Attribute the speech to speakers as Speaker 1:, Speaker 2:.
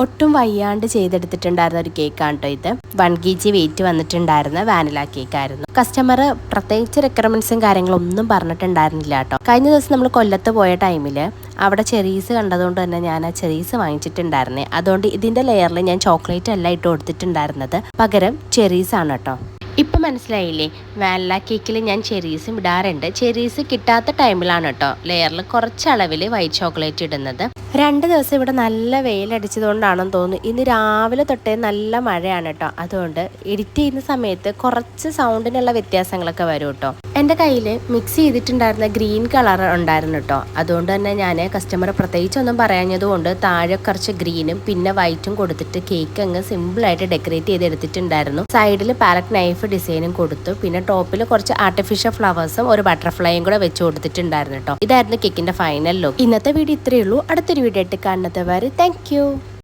Speaker 1: ഒട്ടും വയ്യാണ്ട് ചെയ്തെടുത്തിട്ടുണ്ടായിരുന്ന ഒരു കേക്കാണ് കേട്ടോ ഇത്. 1 kg വെയിറ്റ് വന്നിട്ടുണ്ടായിരുന്ന വാനില കേക്കായിരുന്നു. കസ്റ്റമർ പ്രത്യേകിച്ച് റിക്വയർമെന്റ്സും കാര്യങ്ങളൊന്നും പറഞ്ഞിട്ടുണ്ടായിരുന്നില്ല കേട്ടോ. കഴിഞ്ഞ ദിവസം നമ്മൾ കൊല്ലത്ത് പോയ ടൈമിൽ അവിടെ ചെറീസ് കണ്ടതുകൊണ്ട് തന്നെ ഞാൻ ആ ചെറീസ് വാങ്ങിച്ചിട്ടുണ്ടായിരുന്നേ. അതുകൊണ്ട് ഇതിന്റെ ലെയറിൽ ഞാൻ ചോക്ലേറ്റ് അല്ല ഇട്ട് കൊടുത്തിട്ടുണ്ടായിരുന്നത്, പകരം ചെറീസ് ആണ് കേട്ടോ. ഇപ്പം മനസ്സിലായില്ലേ, വാനില കേക്കിൽ ഞാൻ ചെറീസും ഇടാറുണ്ട്. ചെറീസ് കിട്ടാത്ത ടൈമിലാണ് കേട്ടോ ലെയറിൽ കുറച്ച് അളവിൽ വൈറ്റ് ചോക്ലേറ്റ് ഇടുന്നത്. 2 ദിവസം ഇവിടെ നല്ല വെയിലടിച്ചതുകൊണ്ടാണെന്ന് തോന്നുന്നു. ഇന്ന് രാവിലെ തൊട്ടേ നല്ല മഴയാണ് കേട്ടോ. അതുകൊണ്ട് എഡിറ്റ് ചെയ്യുന്ന സമയത്ത് കുറച്ച് സൗണ്ടിനുള്ള വ്യത്യാസങ്ങളൊക്കെ വരും കേട്ടോ. എൻ്റെ കയ്യിൽ മിക്സ് ചെയ്തിട്ടുണ്ടായിരുന്ന ഗ്രീൻ കളർ ഉണ്ടായിരുന്നു കേട്ടോ. അതുകൊണ്ട് തന്നെ ഞാൻ കസ്റ്റമർ പ്രത്യേകിച്ചൊന്നും പറയാഞ്ഞതുകൊണ്ട് താഴെ കുറച്ച് ഗ്രീനും പിന്നെ വൈറ്റും കൊടുത്തിട്ട് കേക്ക് അങ്ങ് സിമ്പിളായിട്ട് ഡെക്കറേറ്റ് ചെയ്ത് എടുത്തിട്ടുണ്ടായിരുന്നു. സൈഡിൽ പാലറ്റ് നൈഫ് ഡിസൈനും കൊടുത്തു. പിന്നെ ടോപ്പിൽ കുറച്ച് ആർട്ടിഫിഷ്യൽ ഫ്ലവേഴ്സും ഒരു ബട്ടർഫ്ലൈയും കൂടെ വെച്ച് കൊടുത്തിട്ടുണ്ടായിരുന്നു കേട്ടോ. ഇതായിരുന്നു കേക്കിന്റെ ഫൈനൽ ലുക്ക്. ഇന്നത്തെ വീഡിയോ ഇത്രയേ ഉള്ളൂ. അടുത്തൊരു വീഡിയോ ആയിട്ട് കാണുന്നത് വരെ താങ്ക് യു.